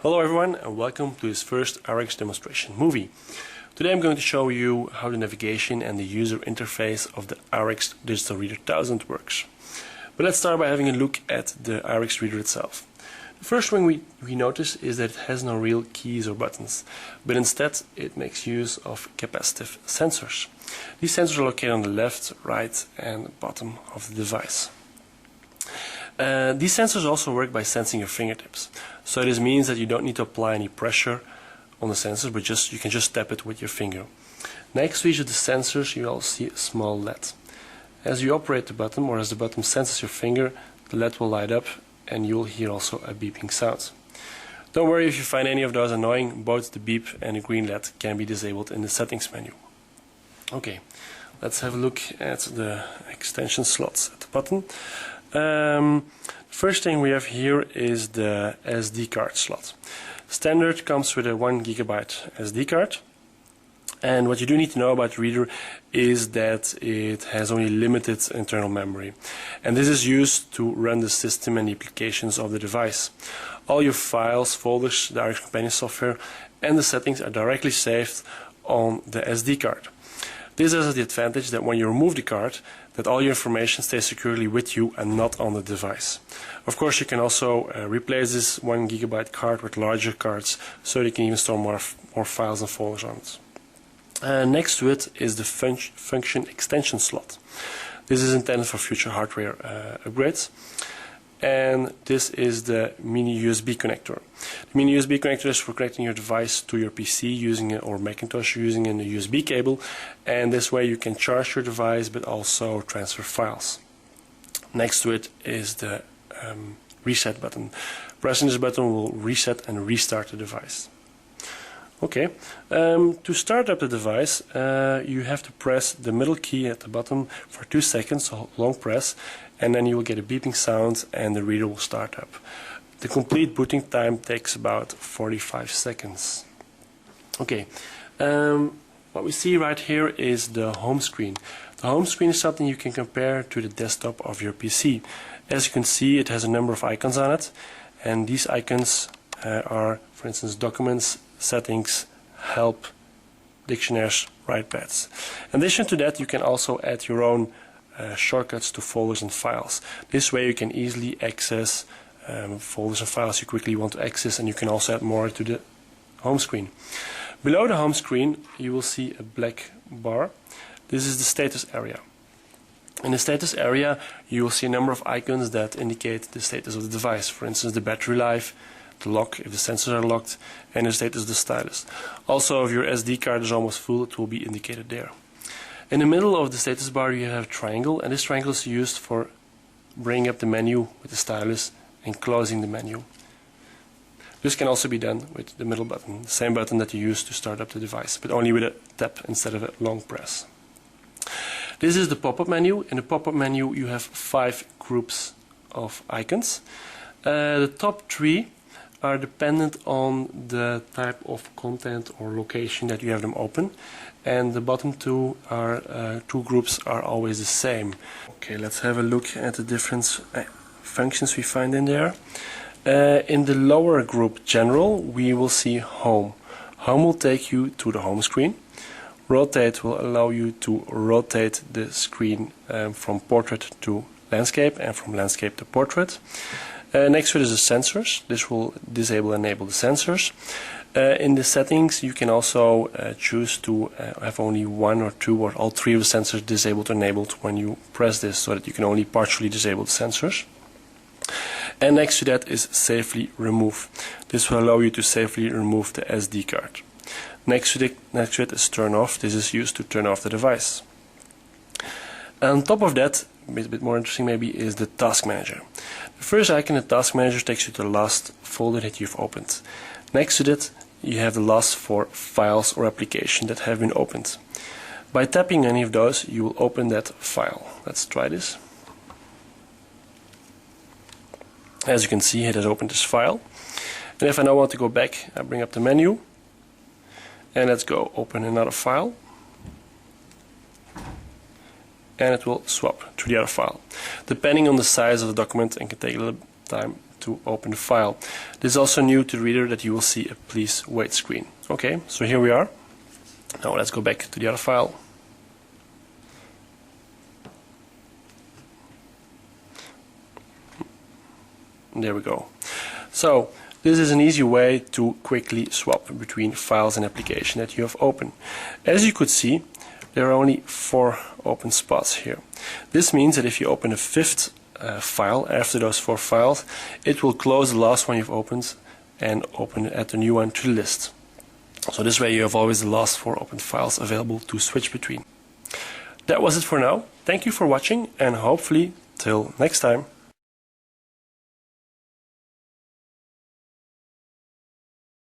Hello everyone and welcome to this first iRex demonstration movie. Today I'm going to show you how the navigation and the user interface of the iRex Digital Reader 1000 works. But let's start by having a look at the iRex reader itself. The first thing we notice is that it has no real keys or buttons, but instead it makes use of capacitive sensors. These sensors are located on the left, right and bottom of the device. These sensors also work by sensing your fingertips. So this means that you don't need to apply any pressure on the sensor, but you can just tap it with your finger. Next to each of the sensors you will see a small LED. As you operate the button, or as the button senses your finger, the LED will light up and you will hear also a beeping sound. Don't worry if you find any of those annoying, both the beep and the green LED can be disabled in the settings menu. Okay, let's have a look at the extension slots at the button. First thing we have here is the SD card slot. Standard comes with a 1 GB SD card, and what you do need to know about the reader is that it has only limited internal memory, and this is used to run the system and the applications of the device. All your files, folders, the iRex companion software and the settings are directly saved on the SD card. This has the advantage that when you remove the card, that all your information stays securely with you and not on the device. Of course, you can also replace this 1 GB card with larger cards, so you can even store more files and folders on it. Next to it is the function extension slot. This is intended for future hardware upgrades. And this is the mini USB connector. The mini USB connector is for connecting your device to your PC or Macintosh using a USB cable, and this way you can charge your device but also transfer files. Next to it is the reset button. Pressing this button will reset and restart the device. Okay, to start up the device you have to press the middle key at the bottom for 2 seconds, a long press, and then you will get a beeping sound and the reader will start up. The complete booting time takes about 45 seconds. Okay, what we see right here is the home screen. The home screen is something you can compare to the desktop of your PC. As you can see, it has a number of icons on it, and these icons are, for instance, documents, settings, help, dictionaries, write pads. In addition to that, you can also add your own shortcuts to folders and files. This way you can easily access folders and files you quickly want to access, and you can also add more to the home screen. Below the home screen you will see a black bar. This is the status area. In the status area you will see a number of icons that indicate the status of the device. For instance, the battery life, the lock if the sensors are locked, and the status of the stylus. Also, if your SD card is almost full, it will be indicated there. In the middle of the status bar you have a triangle, and this triangle is used for bringing up the menu with the stylus and closing the menu. This can also be done with the middle button, the same button that you use to start up the device, but only with a tap instead of a long press. This is the pop-up menu. In the pop-up menu you have 5 groups of icons. The top 3 are dependent on the type of content or location that you have them open, and the bottom 2 groups are always the same. Okay, let's have a look at the different functions we find in there. In the lower group, General, we will see Home. Home will take you to the home screen. Rotate will allow you to rotate the screen from portrait to landscape and from landscape to portrait. Next to it is the sensors. This will disable and enable the sensors. In the settings you can also choose to have only 1 or 2 or all 3 of the sensors disabled or enabled when you press this, so that you can only partially disable the sensors. And next to that is Safely Remove. This will allow you to safely remove the SD card. Next to it is Turn Off. This is used to turn off the device. On top of that, a bit more interesting maybe, is the Task Manager. The first icon in the Task Manager takes you to the last folder that you've opened. Next to that you have the last 4 files or applications that have been opened. By tapping any of those you will open that file. Let's try this. As you can see, it has opened this file. And if I now want to go back, I bring up the menu and let's go open another file. And it will swap to the other file. Depending on the size of the document, and can take a little time to open the file. This is also new to the reader, that you will see a please wait screen. Okay, so here we are. Now let's go back to the other file. There we go. So this is an easy way to quickly swap between files and applications that you have open. As you could see, there are only 4 open spots here. This means that if you open a 5th file after those 4 files, it will close the last one you've opened and add the new one to the list. So this way you have always the last 4 open files available to switch between. That was it for now. Thank you for watching, and hopefully till next time.